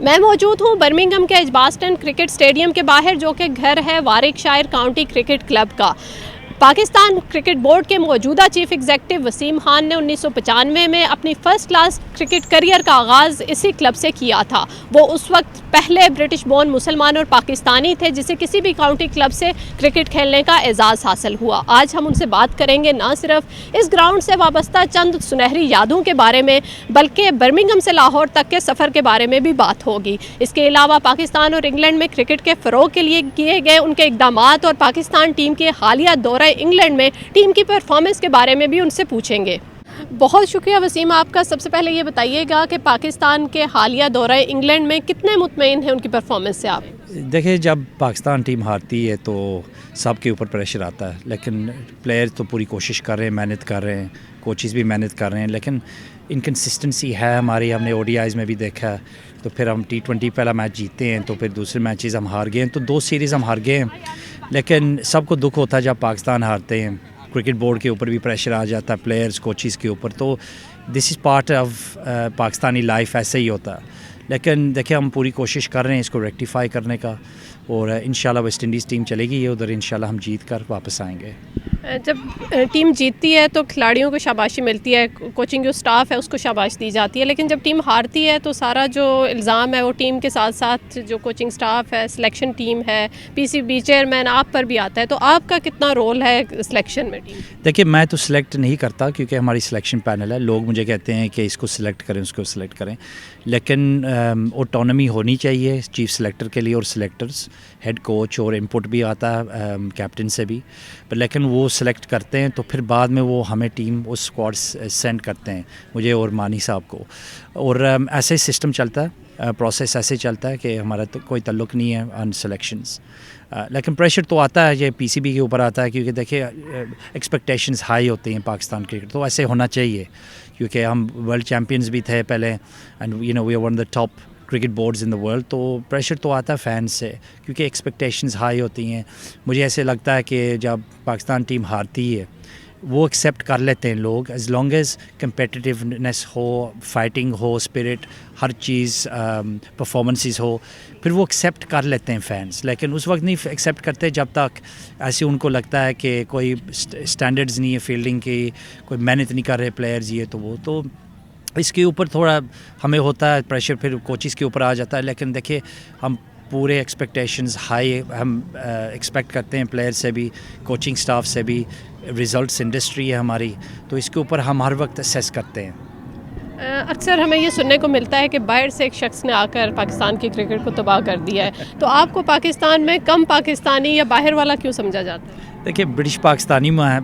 میں موجود ہوں برمنگھم کے ایجباسٹن کرکٹ اسٹیڈیم کے باہر، جو کہ گھر ہے walk shire county cricket club کا۔ پاکستان کرکٹ بورڈ کے موجودہ چیف ایگزیکٹو وسیم خان نے 1995 میں اپنی فرسٹ کلاس کرکٹ کریئر کا آغاز اسی کلب سے کیا تھا۔ وہ اس وقت پہلے برٹش بورن مسلمان اور پاکستانی تھے جسے کسی بھی کاؤنٹی کلب سے کرکٹ کھیلنے کا اعزاز حاصل ہوا۔ آج ہم ان سے بات کریں گے نہ صرف اس گراؤنڈ سے وابستہ چند سنہری یادوں کے بارے میں، بلکہ برمنگھم سے لاہور تک کے سفر کے بارے میں بھی بات ہوگی۔ اس کے علاوہ پاکستان اور انگلینڈ میں کرکٹ کے فروغ کے لیے کیے گئے ان کے اقدامات اور پاکستان ٹیم کے حالیہ دورہ انگلینڈ میں ٹیم کی پرفارمنس کے بارے میں بھی ان سے پوچھیں گے۔ بہت شکریہ وسیم آپ کا۔ سب سے پہلے یہ بتائیے گا کہ پاکستان کے حالیہ دورہ انگلینڈ میں کتنے مطمئن ہیں ان کی پرفارمنس سے آپ؟ دیکھیں، جب پاکستان ٹیم ہارتی ہے تو سب کے اوپر پریشر آتا ہے، لیکن پلیئر تو پوری کوشش کر رہے ہیں، محنت کر رہے ہیں، کوچز بھی محنت کر رہے ہیں، لیکن انکنسسٹنسی ہے ہماری۔ ہم نے او ڈی آئیز میں بھی دیکھا ہے، تو پھر ہم T20 پہلا میچ جیتے ہیں، تو پھر دوسرے میچز ہم ہار گئے ہیں، تو 2 سیریز ہم ہار گئے ہیں۔ لیکن سب کو دکھ ہوتا ہے جب پاکستان ہارتے ہیں، کرکٹ بورڈ کے اوپر بھی پریشر آ جاتا ہے، پلیئرز کوچز کے اوپر، تو this is part of Pakistani life, ایسے ہی ہوتا ہے۔ لیکن دیکھیں، ہم پوری کوشش کر رہے ہیں اس کو ریکٹیفائی کرنے کا، اور انشاءاللہ ویسٹ انڈیز ٹیم چلے گی ادھر، انشاءاللہ ہم جیت کر واپس آئیں گے۔ جب ٹیم جیتتی ہے تو کھلاڑیوں کو شاباشی ملتی ہے، کوچنگ جو سٹاف ہے اس کو شاباشی دی جاتی ہے، لیکن جب ٹیم ہارتی ہے تو سارا جو الزام ہے وہ ٹیم کے ساتھ ساتھ جو کوچنگ سٹاف ہے، سلیکشن ٹیم ہے، PCB چیئرمین آپ پر بھی آتا ہے۔ تو آپ کا کتنا رول ہے سلیکشن میں ٹیم؟ دیکھیے، میں تو سلیکٹ نہیں کرتا کیونکہ ہماری سلیکشن پینل ہے، لوگ مجھے کہتے ہیں کہ اس کو سلیکٹ کریں، اس کو سلیکٹ کریں، لیکن اوٹونمی ہونی چاہیے چیف سلیکٹر کے لیے، اور سلیکٹرز ہیڈ کوچ اور انپٹ بھی آتا ہے کیپٹن سے بھی، لیکن وہ سلیکٹ کرتے ہیں تو پھر بعد میں وہ ہمیں ٹیم اس اسکواڈ سینڈ کرتے ہیں، مجھے اور مانی صاحب کو، اور ایسے سسٹم چلتا ہے، پروسیس ایسے چلتا ہے کہ ہمارا تو کوئی تعلق نہیں ہے آن سلیکشنز۔ لیکن پریشر تو آتا ہے، یہ PCB کے اوپر آتا ہے، کیونکہ دیکھیں ایکسپیکٹیشنز ہائی ہوتی ہیں پاکستان کرکٹ، تو ایسے ہونا چاہیے، کیونکہ ہم ورلڈ چیمپئنز بھی تھے پہلے، and we are one of the top cricket boards in the world, تو پریشر تو آتا ہے فینس سے، کیونکہ ایکسپیکٹیشنز ہائی ہوتی ہیں۔ مجھے ایسے لگتا ہے کہ جب پاکستان ٹیم ہارتی ہے وہ ایکسیپٹ کر لیتے ہیں لوگ، ایز لانگ ایز کمپیٹیونیس ہو، فائٹنگ ہو، اسپرٹ، ہر چیز، پرفارمنسز ہو، پھر وہ ایکسیپٹ کر لیتے ہیں فینس۔ لیکن اس وقت نہیں ایکسیپٹ کرتے جب تک ایسے ان کو لگتا ہے کہ کوئی اسٹینڈرڈز نہیں ہے فیلڈنگ کی، کوئی محنت نہیں کر رہے پلیئرز، یہ تو وہ، تو اس کے اوپر تھوڑا ہمیں ہوتا ہے پریشر، پھر کوچز کے اوپر آ جاتا ہے۔ لیکن دیکھیے، ہم پورے ایکسپیکٹیشنز ہائی ہم ایکسپیکٹ کرتے ہیں پلیئر سے بھی، کوچنگ سٹاف سے بھی، ریزلٹس انڈسٹری ہے ہماری، تو اس کے اوپر ہم ہر وقت اسیس کرتے ہیں۔ اکثر ہمیں یہ سننے کو ملتا ہے کہ باہر سے ایک شخص نے آ کر پاکستان کی کرکٹ کو تباہ کر دیا ہے، تو آپ کو پاکستان میں کم پاکستانی یا باہر والا کیوں سمجھا جاتا ہے؟ دیکھیے، برٹش پاکستانی میں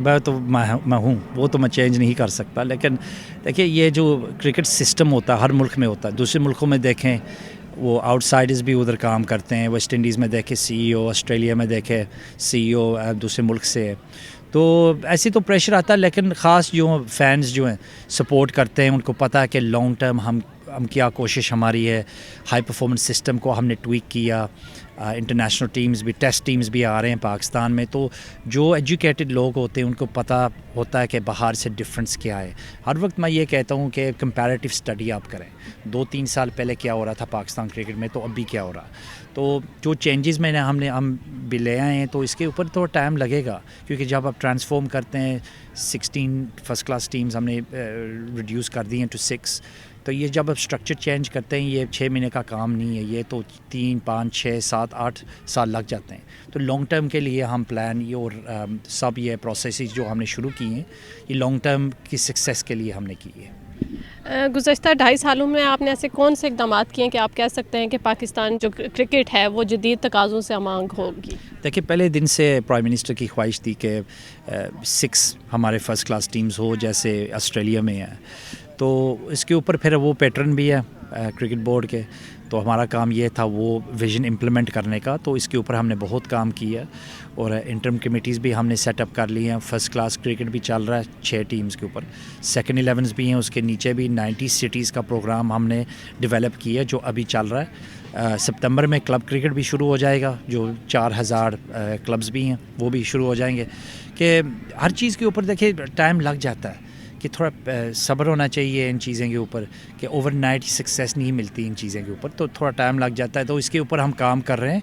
ہوں، وہ تو میں چینج نہیں کر سکتا، لیکن دیکھیے یہ جو کرکٹ سسٹم ہوتا ہے ہر ملک میں ہوتا ہے، دوسرے ملکوں میں دیکھیں وہ آؤٹ سائڈرز بھی ادھر کام کرتے ہیں، ویسٹ انڈیز میں دیکھیں CEO، آسٹریلیا میں دیکھیں CEO دوسرے ملک سے ہے، تو ایسے تو پریشر آتا ہے، لیکن خاص جو فینس جو ہیں سپورٹ کرتے ہیں، ان کو پتہ ہے کہ لانگ ٹرم ہم کیا کوشش ہماری ہے، ہائی پرفارمنس سسٹم کو ہم نے ٹویک کیا، انٹرنیشنل ٹیمز بھی، ٹیسٹ ٹیمز بھی آ رہے ہیں پاکستان میں، تو جو ایجوکیٹڈ لوگ ہوتے ہیں ان کو پتہ ہوتا ہے کہ باہر سے ڈفرینس کیا ہے۔ ہر وقت میں یہ کہتا ہوں کہ کمپیریٹیو اسٹڈی آپ کریں، 2-3 سال پہلے کیا ہو رہا تھا پاکستان کرکٹ میں، تو اب بھی کیا ہو رہا، تو جو چینجز ہم بھی لے آئے ہیں، تو اس کے اوپر تھوڑا ٹائم لگے گا، کیونکہ جب آپ ٹرانسفارم کرتے ہیں 16 فرسٹ کلاس ٹیمز ہم نے ریڈیوس کر دی ہیں to 6، تو یہ جب آپ اسٹرکچر چینج کرتے ہیں یہ 6 مہینے کا کام نہیں ہے، یہ تو 3، 5، 6، 7، 8 سال لگ جاتے ہیں۔ تو لانگ ٹرم کے لیے ہم پلان یہ اور سب یہ پروسیسز جو ہم نے شروع کی ہیں، یہ لانگ ٹرم کی سکسیس کے لیے ہم نے کی ہے۔ گزشتہ 2.5 سالوں میں آپ نے ایسے کون سے اقدامات کیے ہیں کہ آپ کہہ سکتے ہیں کہ پاکستان جو کرکٹ ہے وہ جدید تقاضوں سے امانگ ہوگی؟ دیکھیے، پہلے دن سے پرائم منسٹر کی خواہش تھی کہ 6 ہمارے فرسٹ کلاس ٹیمز ہو جیسے آسٹریلیا میں ہے، تو اس کے اوپر پھر وہ پیٹرن بھی ہے کرکٹ بورڈ کے، تو ہمارا کام یہ تھا وہ ویژن امپلیمنٹ کرنے کا، تو اس کے اوپر ہم نے بہت کام کیا، اور انٹرم کمیٹیز بھی ہم نے سیٹ اپ کر لی ہیں، فرسٹ کلاس کرکٹ بھی چل رہا ہے 6 ٹیمز کے اوپر، سیکنڈ 11s بھی ہیں، اس کے نیچے بھی 90 سٹیز کا پروگرام ہم نے ڈیولپ کیا جو ابھی چل رہا ہے۔ سپتمبر میں کلب کرکٹ بھی شروع ہو جائے گا، جو 4000 کلبز بھی ہیں وہ بھی شروع ہو جائیں گے، کہ ہر چیز کے اوپر دیکھیں ٹائم لگ جاتا ہے، کہ تھوڑا صبر ہونا چاہیے ان چیزیں کے اوپر، کہ اوور نائٹ سکسیس نہیں ملتی ان چیزیں کے اوپر، تو تھوڑا ٹائم لگ جاتا ہے. تو اس کے اوپر ہم کام کر رہے ہیں،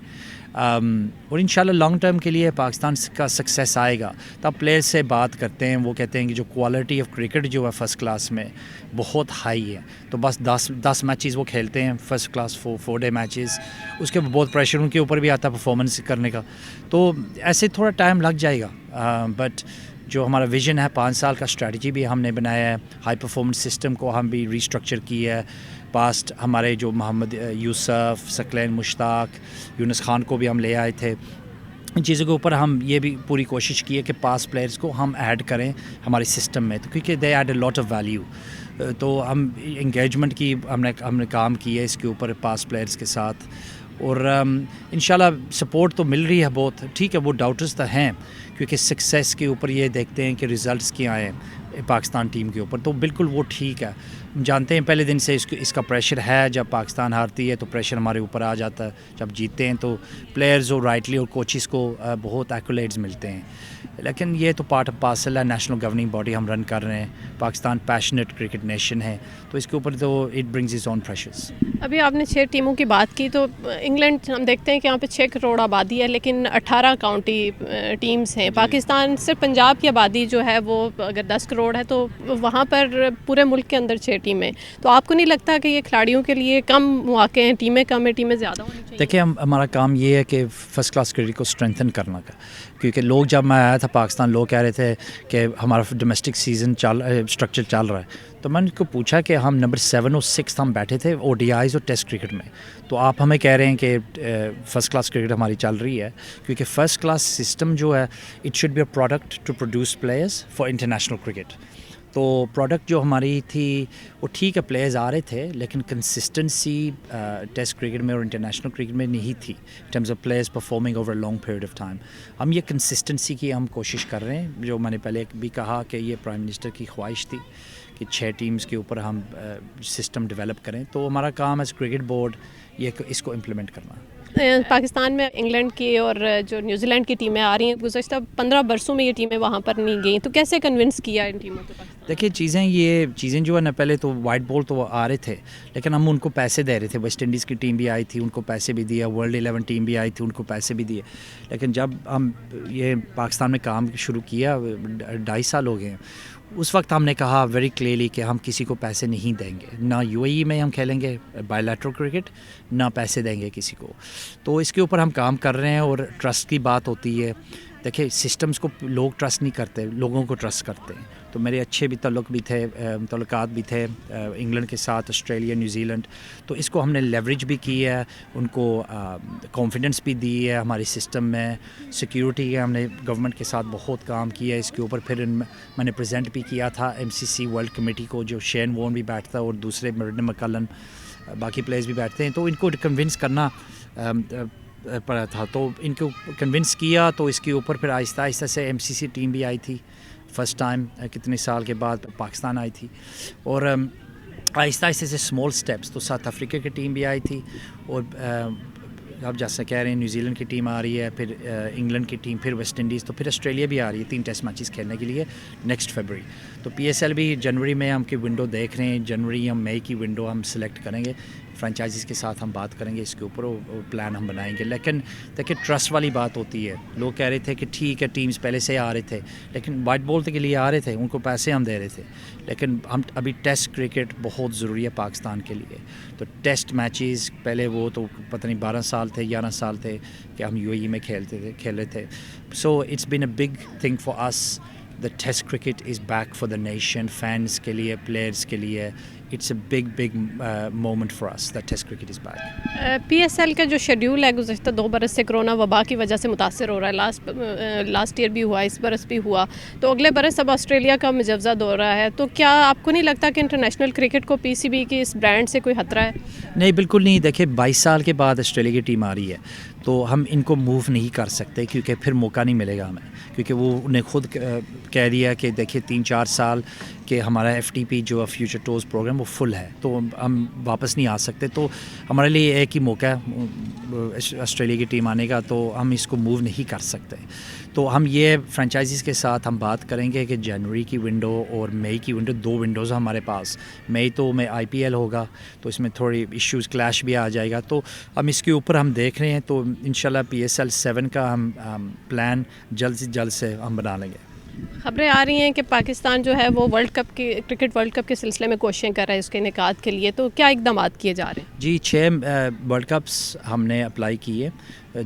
اور انشاءاللہ لانگ ٹرم کے لیے پاکستان کا سکسیس آئے گا. تو آپ پلیئر سے بات کرتے ہیں، وہ کہتے ہیں کہ جو کوالٹی آف کرکٹ جو ہے فرسٹ کلاس میں بہت ہائی ہے. تو بس 10 میچز وہ کھیلتے ہیں فرسٹ کلاس 4 ڈے میچز، اس کے بہت پریشر ان کے اوپر بھی آتا ہے پرفارمنس کرنے کا. تو ایسے تھوڑا ٹائم لگ جائے گا، بٹ جو ہمارا ویژن ہے 5 سال کا اسٹریٹجی بھی ہم نے بنایا ہے. ہائی پرفارمنس سسٹم کو ہم بھی ریسٹرکچر کیا ہے. پاسٹ ہمارے جو محمد یوسف، ثقلین مشتاق، یونس خان کو بھی ہم لے آئے تھے. ان چیزوں کے اوپر ہم یہ بھی پوری کوشش کی ہے کہ پاس پلیئرز کو ہم ایڈ کریں ہمارے سسٹم میں، تو کیونکہ they add a lot of value. تو ہم انگیجمنٹ کی ہم نے کام کیا ہے اس کے اوپر پاس پلیئرز کے ساتھ، اور انشاءاللہ سپورٹ تو مل رہی ہے بہت. ٹھیک ہے، وہ ڈاؤٹرز تو ہیں کیونکہ سکسیس کے اوپر یہ دیکھتے ہیں کہ ریزلٹس کیا آئے پاکستان ٹیم کے اوپر، تو بالکل وہ ٹھیک ہے. جانتے ہیں پہلے دن سے اس کا پریشر ہے. جب پاکستان ہارتی ہے تو پریشر ہمارے اوپر آ جاتا ہے، جب جیتتے ہیں تو پلیئرز اور رائٹلی اور کوچز کو بہت ایکولیٹس ملتے ہیں. لیکن یہ تو پارٹ آف پارسل ہے. نیشنل گورننگ باڈی ہم رن کر رہے ہیں. پاکستان پیشنیٹ کرکٹ نیشن ہے، تو اس کے اوپر تو it brings its own pressures. ابھی آپ نے 6 ٹیموں کی بات کی، تو انگلینڈ ہم دیکھتے ہیں کہ یہاں پہ 6 کروڑ آبادی ہے، لیکن 18 کاؤنٹی ٹیمز ہیں. پاکستان صرف پنجاب کی آبادی جو ہے وہ اگر 10 کروڑ ہے، تو وہاں پر پورے ملک کے اندر 6 ٹیمیں. تو آپ کو نہیں لگتا کہ یہ کھلاڑیوں کے لیے کم مواقع ہیں، ٹیمیں کم ہیں، ٹیمیں زیادہ ہونی چاہیے؟ دیکھیں، ہمارا کام یہ ہے کہ فرسٹ کلاس کرکٹ کو اسٹرینتھن کرنا کا. کیونکہ لوگ جب میں آیا تھا پاکستان، لوگ کہہ رہے تھے کہ ہمارا ڈومیسٹک سیزن اسٹرکچر چل رہا ہے. تو میں نے ان کو پوچھا کہ ہم نمبر 7 اور 6 ہم بیٹھے تھے ODIs اور ٹیسٹ کرکٹ میں، تو آپ ہمیں کہہ رہے ہیں کہ فرسٹ کلاس کرکٹ ہماری چل رہی ہے. کیونکہ فرسٹ کلاس سسٹم جو ہے it should be a product to produce players for international cricket. تو پروڈکٹ جو ہماری تھی وہ ٹھیک ہے، پلیئرز آ رہے تھے، لیکن کنسسٹنسی ٹیسٹ کرکٹ میں اور انٹرنیشنل کرکٹ میں نہیں تھی in terms of players performing over a long period of time. ہم یہ کنسسٹنسی کی ہم کوشش کر رہے ہیں، جو میں نے پہلے بھی کہا کہ یہ پرائم منسٹر کی خواہش تھی کہ 6 ٹیمز کے اوپر ہم سسٹم ڈیولپ کریں. تو ہمارا کام ایز کرکٹ بورڈ یہ اس کو امپلیمنٹ کرنا ہے. پاکستان میں انگلینڈ کی اور جو نیوزی لینڈ کی ٹیمیں آ رہی ہیں، گزشتہ 15 برسوں میں یہ ٹیمیں وہاں پر نہیں گئیں، تو کیسے کنونس کیا ان ٹیموں کو؟ دیکھیے چیزیں جو ہے نا، پہلے تو وائٹ بال تو آ رہے تھے، لیکن ہم ان کو پیسے دے رہے تھے. ویسٹ انڈیز کی ٹیم بھی آئی تھی، ان کو پیسے بھی دیا. ورلڈ 11 ٹیم بھی آئی تھی، ان کو پیسے بھی دیے. لیکن جب ہم یہ پاکستان میں کام شروع کیا 2.5 سال ہو گئے ہیں، اس وقت ہم نے کہا ویری کلیئرلی کہ ہم کسی کو پیسے نہیں دیں گے. نہ UAE میں ہم کھیلیں گے بائی لیٹرل کرکٹ، نہ پیسے دیں گے کسی کو. تو اس کے اوپر ہم کام کر رہے ہیں، اور ٹرسٹ کی بات ہوتی ہے. دیکھیں سسٹمز کو لوگ ٹرسٹ نہیں کرتے، لوگوں کو ٹرسٹ کرتے ہیں. تو میرے اچھے بھی تعلقات بھی تھے انگلینڈ کے ساتھ، آسٹریلیا، نیوزی لینڈ. تو اس کو ہم نے لیوریج بھی کی ہے، ان کو کانفیڈنس بھی دی ہے ہماری سسٹم میں. سیکیورٹی کے ہم نے گورنمنٹ کے ساتھ بہت کام کیا ہے اس کے اوپر. پھر میں نے پریزنٹ بھی کیا تھا MCC ورلڈ کمیٹی کو، جو شین وون بھی بیٹھتا ہے اور دوسرے مرڈن مکلن باقی پلیئرز بھی بیٹھتے ہیں. تو ان کو کنونس کرنا پڑا تھا، تو ان کو کنونس کیا. تو اس کے اوپر پھر آہستہ آہستہ سے MCC ٹیم بھی آئی تھی فرسٹ ٹائم کتنے سال کے بعد پاکستان آئی تھی. اور آہستہ آہستہ سے اسمال اسٹیپس. تو ساؤتھ افریقہ کی ٹیم بھی آئی تھی، اور اب جیسا کہہ رہے ہیں نیوزی لینڈ کی ٹیم آ رہی ہے، پھر انگلینڈ کی ٹیم، پھر ویسٹ انڈیز، تو پھر آسٹریلیا بھی آ رہی ہے 3 ٹیسٹ میچز کھیلنے کے لیے نیکسٹ فیبرری. تو PSL بھی جنوری میں ہم کی ونڈو دیکھ رہے ہیں. جنوری یا مئی کی ونڈو ہم سلیکٹ کریں گے. فرانچائزز کے ساتھ ہم بات کریں گے اس کے اوپر، پلان ہم بنائیں گے. لیکن دیکھیں ٹرسٹ والی بات ہوتی ہے. لوگ کہہ رہے تھے کہ ٹھیک ہے ٹیمز پہلے سے آ رہے تھے، لیکن وائٹ بال کے لیے آ رہے تھے، ان کو پیسے ہم دے رہے تھے. لیکن ہم ابھی ٹیسٹ کرکٹ بہت ضروری ہے پاکستان کے لیے. تو ٹیسٹ میچز پہلے وہ تو پتہ نہیں 12 سال تھے 11 سال تھے کہ ہم UAE میں کھیلے تھے. So it's been a big thing for us. The test cricket is back for the nation, fans کے لیے، players کے لیے. It's a big moment for us that test cricket is back. PSL کا جو schedule ہے گزشتہ 2 برس سے کرونا وبا کی وجہ سے متاثر ہو رہا ہے. لاسٹ ایئر بھی ہوا، اس برس بھی ہوا. تو اگلے برس اب آسٹریلیا کا مجوزہ دور رہا ہے. تو کیا آپ کو نہیں لگتا کہ انٹرنیشنل کرکٹ کو PCB کی اس برانڈ سے کوئی خطرہ ہے؟ نہیں، بالکل نہیں. دیکھیں 22 سال کے بعد آسٹریلیا کی ٹیم آ رہی ہے، تو ہم ان کو موو نہیں کر سکتے، کیونکہ پھر موقع نہیں ملے گا ہمیں. کیونکہ وہ انہیں خود کہہ دیا کہ دیکھیے 3-4 سال کہ ہمارا FTP جو فیوچر ٹورز پروگرام وہ فل ہے, تو ہم واپس نہیں آ سکتے. تو ہمارے لیے ایک ہی موقع ہے آسٹریلیا کی ٹیم آنے کا, تو ہم اس کو موو نہیں کر سکتے. تو ہم یہ فرینچائزیز کے ساتھ ہم بات کریں گے کہ جنوری کی ونڈو اور مئی کی ونڈو, 2 ونڈوز ہمارے پاس. مئی تو میں IPL ہوگا, تو اس میں تھوڑی ایشوز کلیش بھی آ جائے گا, تو ہم اس کے اوپر ہم دیکھ رہے ہیں. تو انشاءاللہ PSL 7 کا ہم پلان جلد سے جلد سے ہم بنا لیں گے. خبریں آ رہی ہیں کہ پاکستان جو ہے وہ کرکٹ ورلڈ کپ کے سلسلے میں کوششیں کر رہا ہے اس کے انعقاد کے لیے, تو کیا اقدامات کیے جا رہے ہیں؟ جی 6 ورلڈ کپس ہم نے اپلائی کیے,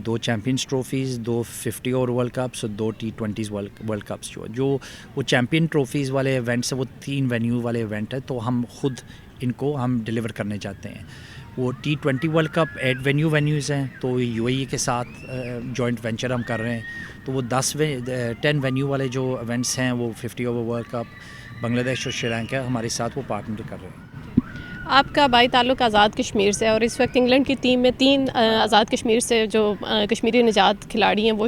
2 champions trophies, 2 50 over world cups اور 2 T20 ورلڈ کپس. جو وہ چیمپئن ٹرافیز والے ایونٹس ہیں وہ 3 وینیو والے ایونٹ ہیں, تو ہم خود ان کو ہم ڈیلیور کرنے چاہتے ہیں. وہ T20 ورلڈ کپ 8 وینیوز ہیں, تو UAE کے ساتھ جوائنٹ وینچر ہم کر رہے ہیں. تو وہ 10 وینیو والے جو ایونٹس ہیں وہ 50 اوور ورلڈ کپ بنگلہ دیش اور شری لنکا ہمارے ساتھ وہ پارٹنر کر رہے ہیں. آپ کا بائی تعلق آزاد کشمیر سے, اور اس وقت انگلینڈ کی ٹیم میں 3 آزاد کشمیر سے جو کشمیری نژاد کھلاڑی ہیں وہ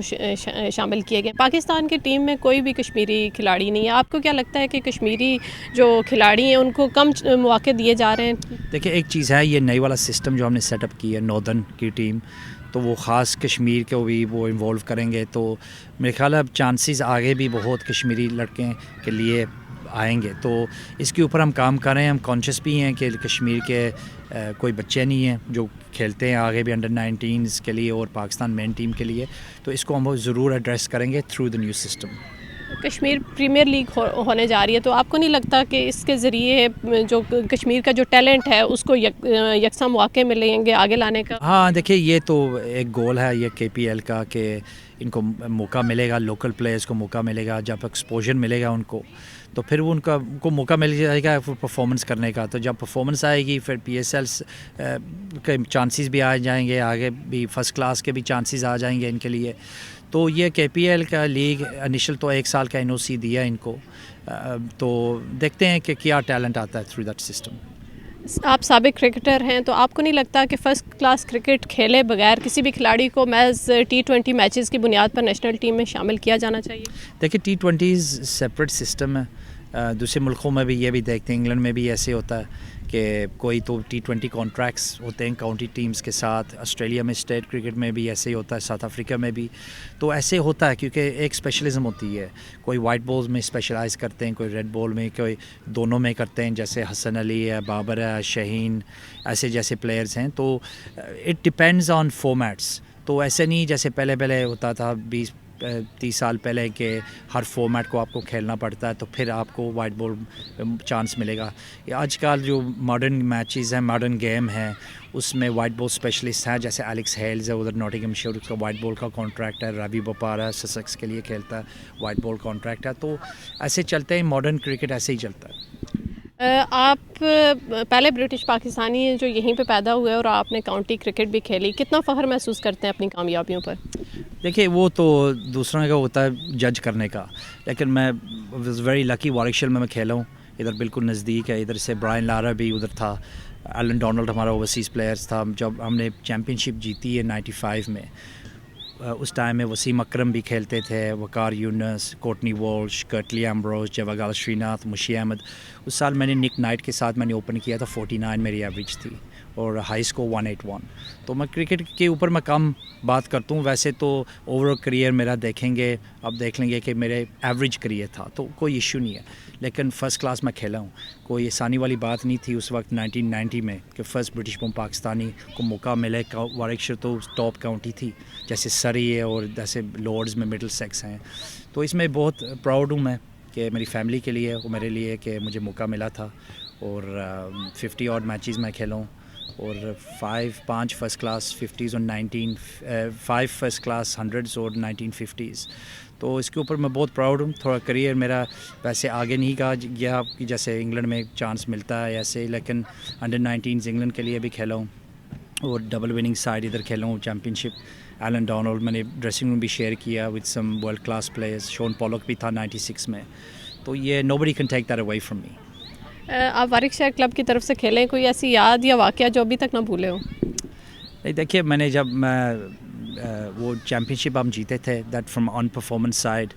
شامل کیے گئے. پاکستان کی ٹیم میں کوئی بھی کشمیری کھلاڑی نہیں ہے. آپ کو کیا لگتا ہے کہ کشمیری جو کھلاڑی ہیں ان کو کم مواقع دیے جا رہے ہیں؟ دیکھیں ایک چیز ہے, یہ نئی والا سسٹم جو ہم نے سیٹ اپ کیا ہے ناردرن کی ٹیم, تو وہ خاص کشمیر کو بھی وہ انوالو کریں گے. تو میرے خیال ہے اب چانسز آگے بھی بہت کشمیری لڑکے کے لیے آئیں گے. تو اس کے اوپر ہم کام کر رہے ہیں. ہم کانشیس بھی ہیں کہ کشمیر کے کوئی بچے نہیں ہیں جو کھیلتے ہیں آگے بھی انڈر-19 کے لیے اور پاکستان مین ٹیم کے لیے, تو اس کو ہم ضرور ایڈریس کریں گے through the new system. Kashmir premier league ہونے جا رہی ہے, تو آپ کو نہیں لگتا کہ اس کے ذریعے جو کشمیر کا جو ٹیلنٹ ہے اس کو یکساں مواقع ملیں گے آگے لانے کا؟ ہاں دیکھیے یہ تو ایک گول ہے یہ KPL کا کہ ان کو موقع ملے گا, لوکل پلیئرز کو موقع ملے گا. جب ایکسپوجر ملے گا ان کو, تو پھر وہ ان کو موقع مل جائے گا پرفارمنس کرنے کا. تو جب پرفارمنس آئے گی پھر PSL کے چانسز بھی آ جائیں گے, آگے بھی فرسٹ کلاس کے بھی چانسز آ جائیں گے ان کے لیے. تو یہ KPL کا لیگ انیشل تو 1 سال کا NOC دیا ان کو, تو دیکھتے ہیں کہ کیا ٹیلنٹ آتا ہے تھرو دیٹ سسٹم. آپ سابق کرکٹر ہیں, تو آپ کو نہیں لگتا کہ فرسٹ کلاس کرکٹ کھیلے بغیر کسی بھی کھلاڑی کو محض T20 میچز کی بنیاد پر نیشنل ٹیم میں شامل کیا جانا چاہیے؟ دیکھیے T20 سیپریٹ سسٹم ہے. دوسرے ملکوں میں بھی یہ بھی دیکھتے ہیں, انگلینڈ میں بھی ایسے ہوتا ہے کہ کوئی تو T20 کانٹریکٹس ہوتے ہیں کاؤنٹی ٹیمز کے ساتھ. آسٹریلیا میں اسٹیٹ کرکٹ میں بھی ایسے ہی ہوتا ہے, ساؤتھ افریقہ میں بھی. تو ایسے ہوتا ہے کیونکہ ایک اسپیشلزم ہوتی ہے. کوئی وائٹ بالز میں اسپیشلائز کرتے ہیں, کوئی ریڈ بال میں, کوئی دونوں میں کرتے ہیں, جیسے حسن علی ہے, بابر ہے, شہین, ایسے جیسے پلیئرز ہیں. تو اٹ ڈپینڈز آن فارمیٹس. تو ایسے نہیں جیسے پہلے ہوتا تھا 20-30 سال پہلے کہ ہر فارمیٹ کو آپ کو کھیلنا پڑتا ہے تو پھر آپ کو وائٹ بال چانس ملے گا. آج کل جو ماڈرن میچز ہیں, ماڈرن گیم ہیں, اس میں وائٹ بال اسپیشلسٹ ہیں, جیسے ایلکس ہیلز ہے ادھر ناٹنگھم شائر, اس کا وائٹ بال کا کانٹریکٹ ہے. روی بوپارا سسیکس کے لیے کھیلتا ہے, وائٹ بال کانٹریکٹ ہے. تو ایسے چلتے ہیں, ماڈرن کرکٹ ایسے ہی چلتا ہے. آپ پہلے برٹش پاکستانی ہیں جو یہیں پہ پیدا ہوئے اور آپ نے کاؤنٹی کرکٹ بھی کھیلی. کتنا فخر محسوس کرتے ہیں اپنی کامیابیوں پر؟ دیکھیے وہ تو دوسروں کا ہوتا ہے جج کرنے کا, لیکن میں واز ویری لکی. وارکشائر میں کھیلا ہوں, ادھر بالکل نزدیک ہے. ادھر سے برائن لارا بھی ادھر تھا, ایلن ڈونلڈ ہمارا اوورسیز پلیئرس تھا. جب ہم نے چیمپئن شپ جیتی ہے 95 میں, اس ٹائم میں وسیم اکرم بھی کھیلتے تھے, وقار یونس, کورٹنی والش, کرٹلی ایمبروز, جواگال شری ناتھ, مشی احمد. اس سال میں نے نک نائٹ کے ساتھ میں نے اوپن کیا تھا, 49 میری ایوریج تھی اور ہائی اسکور 181. تو میں کرکٹ کے اوپر میں کم بات کرتا ہوں. ویسے تو اوور کریئر میرا دیکھیں گے, اب دیکھ لیں گے کہ میرے ایوریج کریئر تھا, تو کوئی ایشو نہیں ہے. لیکن فرسٹ کلاس میں کھیلا ہوں, کوئی آسانی والی بات نہیں تھی اس وقت 1990 میں کہ فرسٹ برٹش بوم پاکستانی کو موقع ملے. وارکشائر تو ٹاپ کاؤنٹی تھی, جیسے سری ہے اور جیسے لارڈز میں مڈل سیکس ہیں. تو اس میں بہت پراؤڈ ہوں میں کہ میری فیملی کے لیے اور میرے لیے کہ مجھے موقع ملا تھا. اور 50 اور میچز میں کھیلا ہوں, اور 5 فرسٹ کلاس 50s اور 5 فرسٹ کلاس 100s اور 1950s. تو اس کے اوپر میں بہت پراؤڈ ہوں. تھوڑا کریئر میرا ویسے آگے نہیں کہا گیا کہ جیسے انگلینڈ میں چانس ملتا ہے ایسے, لیکن انڈر-19s انگلینڈ کے لیے بھی کھیلا ہوں, اور ڈبل وننگ سائڈ ادھر کھیلا ہوں چیمپئن شپ. ایلن ڈونلڈ میں نے ڈریسنگ روم بھی شیئر کیا with some world class players. Shown Pollock بھی تھا 96 میں. تو یہ nobody can take that away from me. آپ وارکشائر کلب کی طرف سے کھیلیں, کوئی ایسی یاد یا واقعہ جو ابھی تک نہ بھولے ہو؟ نہیں دیکھیے, میں وہ چیمپئن شپ ہم جیتے تھے, that from on performance side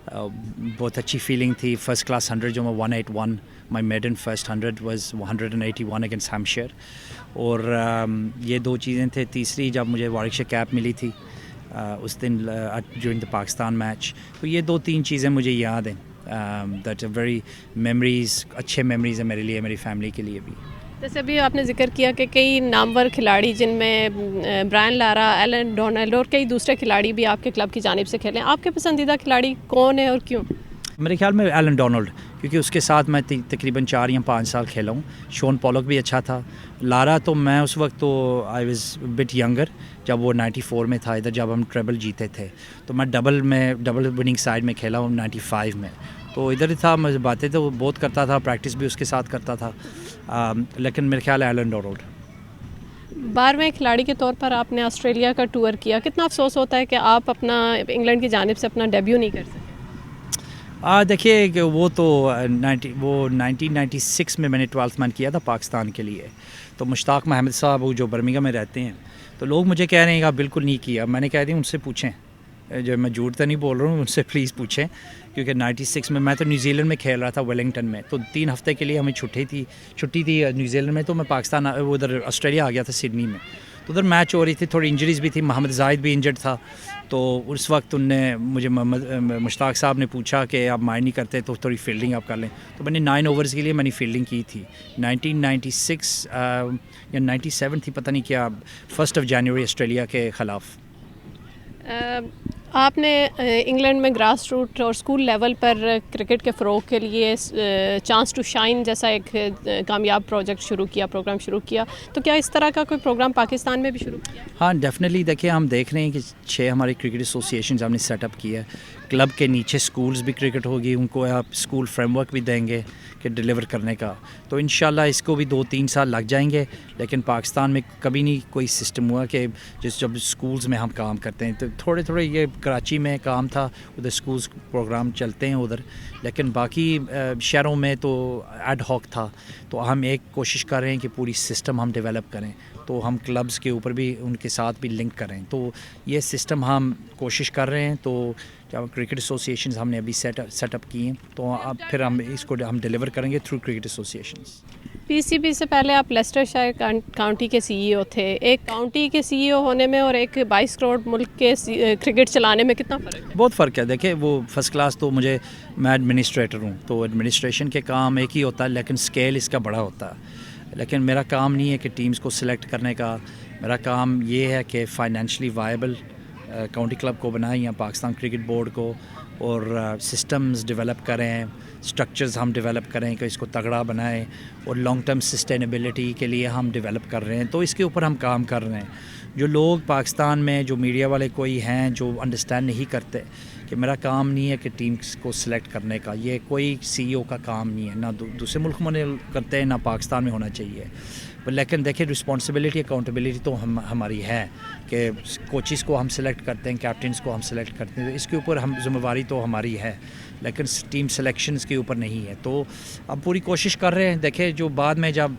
بہت اچھی فیلنگ تھی. فرسٹ کلاس 100 جو میں 181 my maiden first 100 was 181 against Hampshire. اور یہ دو چیزیں تھے. تیسری جب مجھے واریکشائر کیپ ملی تھی اس دن ڈیورنگ دا پاکستان میچ, تو یہ 2-3 چیزیں مجھے یاد ہیں. دیٹ ویری میموریز, اچھے میموریز ہیں میرے لیے, میری فیملی کے لیے بھی. جیسے ابھی آپ نے ذکر کیا کہ کئی نامور کھلاڑی جن میں برائن لارا, ایلن ڈونلڈ اور کئی دوسرے کھلاڑی بھی آپ کے کلب کی جانب سے کھیلے ہیں. آپ کے پسندیدہ کھلاڑی کون ہے اور کیوں؟ میرے خیال میں ایلن ڈونلڈ, کیونکہ اس کے ساتھ میں تقریباً 4 یا 5 سال کھیلا ہوں. شون پولک بھی اچھا تھا. لارا تو میں اس وقت تو آئی واز بٹ ینگر جب وہ 94 میں تھا, ادھر جب ہم ٹریبل جیتے تھے. تو میں ڈبل وننگ سائڈ میں کھیلا ہوں 95 میں, تو ادھر ہی تھا. میں باتیں تو بہت کرتا تھا, پریکٹس بھی اس کے ساتھ کرتا تھا. لیکن میرے خیال ہے ایلن ڈونلڈ. 12ویں کھلاڑی کے طور پر آپ نے آسٹریلیا کا ٹور کیا. کتنا افسوس ہوتا ہے کہ آپ اپنا انگلینڈ کی جانب سے اپنا ڈیبیو نہیں کر سکے؟ دیکھیے کہ وہ تو 1996 میں نے 12th مین کیا تھا پاکستان کے لیے. تو مشتاق محمد صاحب جو برمنگھم میں رہتے ہیں, تو لوگ مجھے کہہ رہے ہیں کہ آپ بالکل نہیں کیا. میں نے کہہ دیا ان سے پوچھیں, جو میں جھوٹ تو نہیں بول رہا ہوں, ان سے پلیز پوچھیں. کیونکہ 96 میں تو نیوزی لینڈ میں کھیل رہا تھا, ویلنگٹن میں. تو 3 ہفتے کے لیے ہمیں چھٹی تھی نیوزی لینڈ میں. تو میں پاکستان ادھر آسٹریلیا آ گیا تھا, سڈنی میں. تو ادھر میچ ہو رہی تھی, تھوڑی انجریز بھی تھی. محمد زاہد بھی انجرڈ تھا. تو اس وقت ان نے مجھے مشتاق صاحب نے پوچھا کہ آپ مائنڈ نہیں کرتے تو تھوڑی فیلڈنگ آپ کر لیں. تو میں نے 9 اوورز کے لیے میں نے فیلڈنگ کی تھی. 1996 یا 97 تھی, پتہ نہیں کیا, 1 جنوری آسٹریلیا کے خلاف. آپ نے انگلینڈ میں گراس روٹ اور اسکول لیول پر کرکٹ کے فروغ کے لیے چانس ٹو شائن جیسا ایک کامیاب پروگرام شروع کیا. تو کیا اس طرح کا کوئی پروگرام پاکستان میں بھی شروع کیا؟ ہاں ڈیفینیٹلی. دیکھیں ہم دیکھ رہے ہیں کہ 6 ہماری کرکٹ ایسوسیشنز ہم نے سیٹ اپ کیا ہے. کلب کے نیچے سکولز بھی کرکٹ ہوگی, ان کو آپ اسکول فریم ورک بھی دیں گے کہ ڈیلیور کرنے کا. تو انشاءاللہ اس کو بھی 2-3 سال لگ جائیں گے. لیکن پاکستان میں کبھی نہیں کوئی سسٹم ہوا کہ جب سکولز میں ہم کام کرتے ہیں. تو تھوڑے یہ کراچی میں کام تھا, ادھر سکولز پروگرام چلتے ہیں ادھر. لیکن باقی شہروں میں تو ایڈ ہاک تھا. تو ہم ایک کوشش کر رہے ہیں کہ پوری سسٹم ہم ڈیولپ کریں, تو ہم کلبز کے اوپر بھی ان کے ساتھ بھی لنک کریں. تو یہ سسٹم ہم کوشش کر رہے ہیں. تو جب کرکٹ ایسوسیشنز ہم نے ابھی سیٹ اپ کی ہیں, تو اب پھر ہم اس کو ہم ڈیلیور کریں گے تھرو کرکٹ ایسوسیشنز. پی سی بی سے پہلے آپ لیسٹر شائر کاؤنٹی کے سی ای او تھے. ایک کاؤنٹی کے سی ای او ہونے میں اور ایک 22 کروڑ ملک کے کرکٹ چلانے میں کتنا فرق ہے؟ بہت فرق ہے. دیکھیں وہ فرسٹ کلاس تو میں ایڈمنسٹریٹر ہوں, تو ایڈمنسٹریشن کے کام ایک ہی ہوتا ہے, لیکن اسکیل اس کا بڑا ہوتا ہے. لیکن میرا کام نہیں ہے کہ ٹیمز کو سلیکٹ کرنے کا. میرا کام یہ ہے کہ فائنینشلی وائبل کاؤنٹی کلب کو بنائیں یا پاکستان کرکٹ بورڈ کو, اور سسٹمز ڈیولپ کریں, اسٹرکچرز ہم ڈیولپ کریں کہ اس کو تگڑا بنائیں, اور لانگ ٹرم سسٹینیبلٹی کے لیے ہم ڈیولپ کر رہے ہیں. تو اس کے اوپر ہم کام کر رہے ہیں. جو لوگ پاکستان میں جو میڈیا والے کوئی ہیں جو انڈرسٹینڈ نہیں کرتے کہ میرا کام نہیں ہے کہ ٹیمز کو سلیکٹ کرنے کا, یہ کوئی سی ای او کا کام نہیں ہے, نہ دوسرے ملک میں کرتے ہیں نہ پاکستان میں ہونا چاہیے. لیکن دیکھیں رسپانسبلٹی اکاؤنٹیبلٹی تو ہماری ہے کہ کوچز کو ہم سلیکٹ کرتے ہیں, کیپٹنس کو ہم سلیکٹ کرتے ہیں. تو اس کے اوپر ہم ذمہ داری تو ہماری ہے, لیکن ٹیم سلیکشنز کے اوپر نہیں ہے. تو اب پوری کوشش کر رہے ہیں. دیکھیں جو بعد میں جب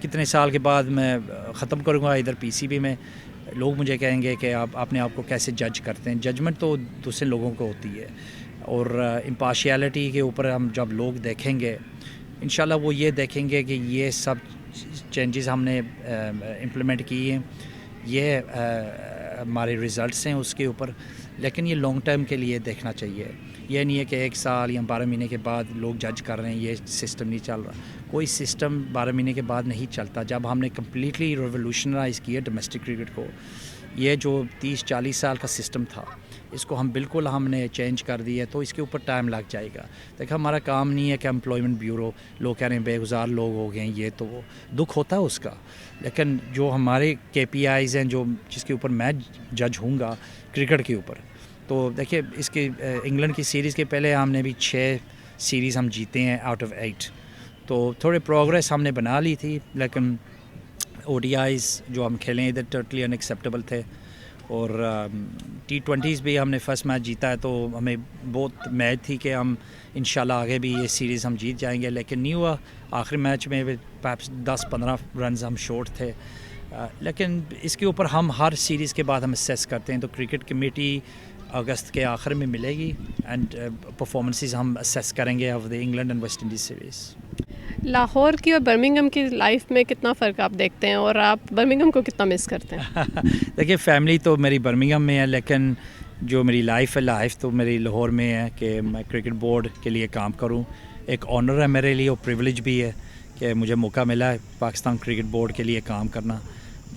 کتنے سال کے بعد میں ختم کروں گا ادھر پی سی بی میں, لوگ مجھے کہیں گے کہ آپ اپنے آپ کو کیسے جج کرتے ہیں. ججمنٹ تو دوسرے لوگوں کو ہوتی ہے, اور امپارشیلٹی کے اوپر ہم جب لوگ دیکھیں گے انشاءاللہ وہ یہ دیکھیں گے کہ یہ سب چینجز ہم نے امپلیمنٹ کی ہیں, یہ ہمارے ریزلٹس ہیں اس کے اوپر. لیکن یہ لانگ ٹرم کے لیے دیکھنا چاہیے. یہ نہیں ہے کہ 1 سال یا 12 مہینے کے بعد لوگ جج کر رہے ہیں یہ سسٹم نہیں چل رہا. کوئی سسٹم 12 مہینے کے بعد نہیں چلتا. جب ہم نے کمپلیٹلی ریولیوشنائز کیا ڈومیسٹک کرکٹ کو, یہ جو 30-40 سال کا سسٹم تھا اس کو ہم نے چینج کر دیا ہے. تو اس کے اوپر ٹائم لگ جائے گا. دیکھیں ہمارا کام نہیں ہے کہ امپلائمنٹ بیورو لوگ کہہ رہے ہیں بے گزار لوگ ہو گئے ہیں, یہ تو وہ دکھ ہوتا ہے اس کا. لیکن جو ہمارے KPIs ہیں جو جس کے اوپر میں جج ہوں گا کرکٹ کے اوپر, تو دیکھیں اس کے انگلینڈ کی سیریز کے پہلے ہم نے بھی 6 سیریز ہم جیتے ہیں آؤٹ آف 8. تو تھوڑے پروگریس ہم نے بنا لی تھی, لیکن ODIs جو ہم کھیلیں ادھر ٹوٹلی ان ایکسیپٹیبل تھے. اور T20s بھی ہم نے فرسٹ میچ جیتا ہے, تو ہمیں بہت امید تھی کہ ہم انشاءاللہ آگے بھی یہ سیریز ہم جیت جائیں گے. لیکن نہیں ہوا. آخری میچ میں پرہیپس 10-15 رنز ہم شورٹ تھے. لیکن اس کے اوپر ہم ہر سیریز کے بعد ہم اسیس کرتے ہیں. تو کرکٹ کمیٹی اگست کے آخر میں ملے گی اینڈ پرفارمنسز ہم اسیس کریں گے of the England and West Indies series. Lahore کی اور برمنگھم کی لائف میں کتنا فرق آپ دیکھتے ہیں اور آپ برمنگھم کو کتنا مس کرتے ہیں؟ دیکھیے فیملی تو میری برمنگھم میں ہے, لیکن جو میری لائف تو میری لاہور میں ہے کہ میں کرکٹ بورڈ کے لیے کام کروں. ایک آنر ہے میرے لیے اور پریویلیج بھی ہے کہ مجھے موقع ملا ہے پاکستان کرکٹ بورڈ کے لیے کام کرنا.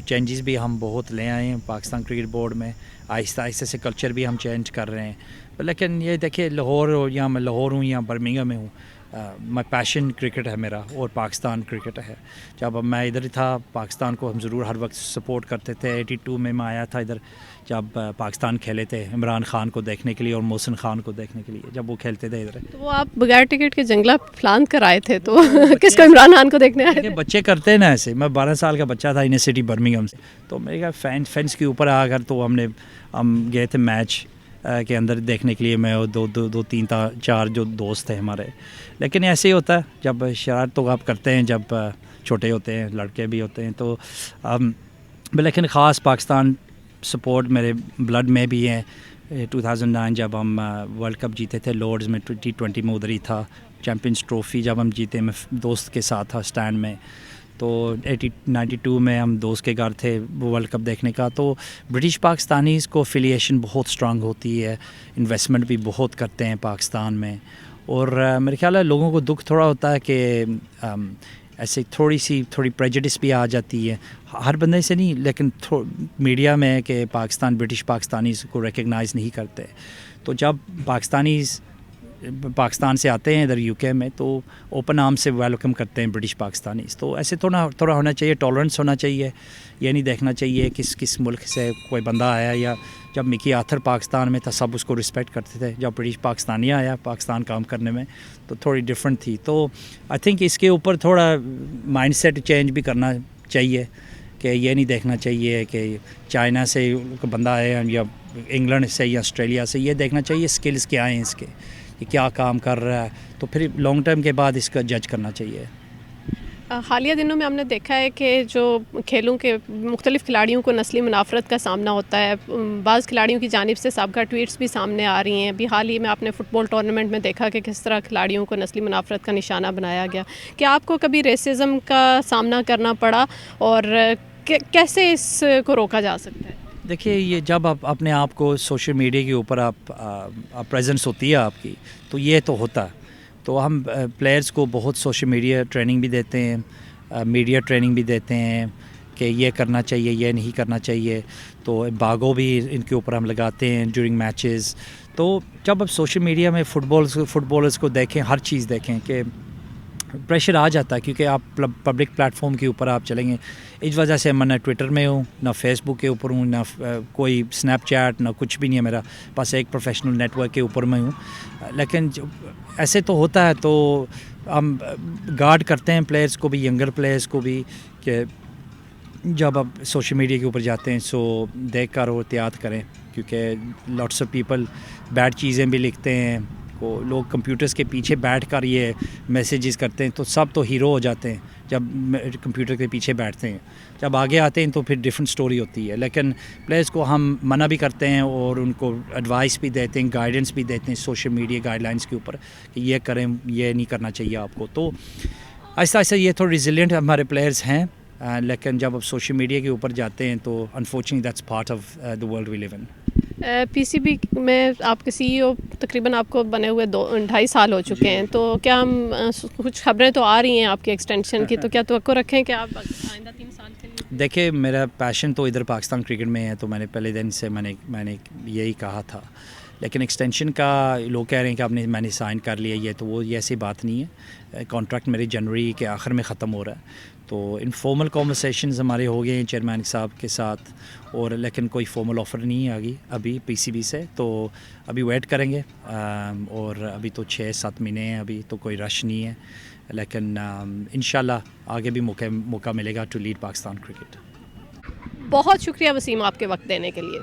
چینجز بھی ہم بہت لے آئے ہیں پاکستان کرکٹ بورڈ میں, آہستہ آہستہ سے کلچر بھی ہم چینج کر رہے ہیں. لیکن یہ دیکھیے لاہور یا میں لاہور ہوں یا برمنگھم میں ہوں, میں پیشن کرکٹ ہے میرا اور پاکستان کرکٹ ہے. جب میں ادھر تھا پاکستان کو ہم ضرور ہر وقت سپورٹ کرتے تھے. 82 میں آیا تھا ادھر جب پاکستان کھیلے تھے عمران خان کو دیکھنے کے لیے اور محسن خان کو دیکھنے کے لیے جب وہ کھیلتے تھے ادھر. تو وہ آپ بغیر ٹکٹ کے جنگلہ پلان کر آئے تھے تو کس کو عمران خان کو دیکھنے آئے تھے؟ بچے کرتے ہیں نا ایسے. میں 12 سال کا بچہ تھا یونیورسٹی برمنگھم سے, تو میرے کا فینس کے اوپر آ کر تو ہم گئے تھے میچ کے اندر دیکھنے کے لیے, میں اور دو تین چار جو دوست تھے ہمارے. لیکن ایسے ہی ہوتا ہے جب شرارت تو آپ کرتے ہیں جب چھوٹے ہوتے ہیں, لڑکے بھی ہوتے ہیں تو لیکن خاص پاکستان سپورٹ میرے بلڈ میں بھی ہے. 2009 جب ہم ورلڈ کپ جیتے تھے لارڈز میں, 2020 میں ادھر ہی تھا. چیمپئنز ٹرافی جب ہم جیتے میں دوست کے ساتھ تھا اسٹینڈ میں. تو 92 میں ہم دوست کے گھر تھے ورلڈ کپ دیکھنے کا. تو برٹش پاکستانیز کو افیلیشن بہت اسٹرانگ ہوتی ہے, انویسٹمنٹ بھی بہت کرتے ہیں پاکستان میں. اور میرے خیال ہے لوگوں کو دکھ تھوڑا ہوتا ہے کہ ایسے تھوڑی پریجڈس بھی آ جاتی ہے, ہر بندے سے نہیں لیکن میڈیا میں کہ پاکستان برٹش پاکستانیز کو ریکگنائز نہیں کرتے. تو جب پاکستان سے آتے ہیں ادھر UK میں تو اوپن آرم سے ویلکم کرتے ہیں برٹش پاکستانیز. تو ایسے تھوڑا ہونا چاہیے, ٹالرنس ہونا چاہیے. یہ نہیں دیکھنا چاہیے کس ملک سے کوئی بندہ آیا. یا جب مکی آتھر پاکستان میں تھا سب اس کو رسپیکٹ کرتے تھے, جب برٹش پاکستانی آیا پاکستان کام کرنے میں تو تھوڑی ڈفرینٹ تھی. تو آئی تھنک اس کے اوپر تھوڑا مائنڈ سیٹ چینج بھی کرنا چاہیے کہ یہ نہیں دیکھنا چاہیے کہ چائنا سے بندہ آیا یا انگلینڈ سے یا آسٹریلیا سے. یہ دیکھنا چاہیے اسکلز کیا ہیں اس کے, کہ کیا کام کر رہا ہے, تو پھر لانگ ٹرم کے بعد اس کا جج کرنا چاہیے. حالیہ دنوں میں ہم نے دیکھا ہے کہ جو کھیلوں کے مختلف کھلاڑیوں کو نسلی منافرت کا سامنا ہوتا ہے. بعض کھلاڑیوں کی جانب سے سابقہ ٹویٹس بھی سامنے آ رہی ہیں. ابھی حال ہی میں آپ نے فٹ بال ٹورنامنٹ میں دیکھا کہ کس طرح کھلاڑیوں کو نسلی منافرت کا نشانہ بنایا گیا. کیا آپ کو کبھی ریسزم کا سامنا کرنا پڑا اور کیسے اس کو روکا جا سکتا ہے؟ دیکھیے یہ جب آپ اپنے آپ کو سوشل میڈیا کے اوپر آپ پریزنس ہوتی ہے آپ کی, تو یہ تو ہوتا ہے. تو ہم پلیئرز کو بہت سوشل میڈیا ٹریننگ بھی دیتے ہیں, میڈیا ٹریننگ بھی دیتے ہیں کہ یہ کرنا چاہیے یہ نہیں کرنا چاہیے. تو باغوں بھی ان کے اوپر ہم لگاتے ہیں ڈیورنگ میچز. تو جب آپ سوشل میڈیا میں فٹ بالرز کو دیکھیں, ہر چیز دیکھیں کہ پریشر آ جاتا ہے کیونکہ آپ پبلک پلیٹ فارم کے اوپر آپ چلیں گے. اس وجہ سے میں نہ ٹویٹر میں ہوں, نہ فیس بک کے اوپر ہوں, نہ کوئی اسنیپ چیٹ, نہ کچھ بھی نہیں ہے میرا. بس ایک پروفیشنل نیٹ ورک کے اوپر میں ہوں. لیکن ایسے تو ہوتا ہے تو ہم گارڈ کرتے ہیں پلیئرز کو بھی, ینگر پلیئرز کو بھی, کہ جب آپ سوشل میڈیا کے اوپر جاتے ہیں سو دیکھ کر اور احتیاط کریں کیونکہ لاٹس آف پیپل بیڈ چیزیں بھی لکھتے ہیں. کو لوگ کمپیوٹرز کے پیچھے بیٹھ کر یہ میسیجز کرتے ہیں تو سب تو ہیرو ہو جاتے ہیں جب کمپیوٹر کے پیچھے بیٹھتے ہیں. جب آگے آتے ہیں تو پھر ڈفرینٹ سٹوری ہوتی ہے. لیکن پلیئرز کو ہم منع بھی کرتے ہیں اور ان کو ایڈوائس بھی دیتے ہیں, گائیڈنس بھی دیتے ہیں سوشل میڈیا گائیڈ لائنس کے اوپر کہ یہ کریں, یہ نہیں کرنا چاہیے آپ کو. تو آہستہ آہستہ یہ تھوڑا ریزیلینٹ ہمارے پلیئرز ہیں. لیکن جب آپ سوشل میڈیا کے اوپر جاتے ہیں تو unfortunately that's part of the world we live in. PCB میں آپ کے CEO تقریباً آپ کو بنے ہوئے 2.5 سال ہو چکے ہیں. تو کیا ہم کچھ خبریں تو آ رہی ہیں آپ کی ایکسٹینشن کی, تو کیا توقع رکھیں کہ آپ آئندہ 3 سال کے لیے؟ دیکھیں میرا پیشن تو ادھر پاکستان کرکٹ میں ہے, تو میں نے پہلے دن سے میں نے یہی کہا تھا. لیکن ایکسٹینشن کا لوگ کہہ رہے ہیں کہ میں نے سائن کر لیا, یہ ایسی بات نہیں ہے. کانٹریکٹ میری جنوری کے آخر میں ختم ہو رہا ہے. تو انفارمل کانورسیشنز ہمارے ہو گئے ہیں چیئرمین صاحب کے ساتھ, اور لیکن کوئی فارمل آفر نہیں ہے آگی ابھی PCB سے. تو ابھی ویٹ کریں گے, اور ابھی تو 6-7 مہینے ہیں, ابھی تو کوئی رش نہیں ہے. لیکن انشاءاللہ آگے بھی موقع ملے گا ٹو لیڈ پاکستان کرکٹ. بہت شکریہ وسیم آپ کے وقت دینے کے لیے.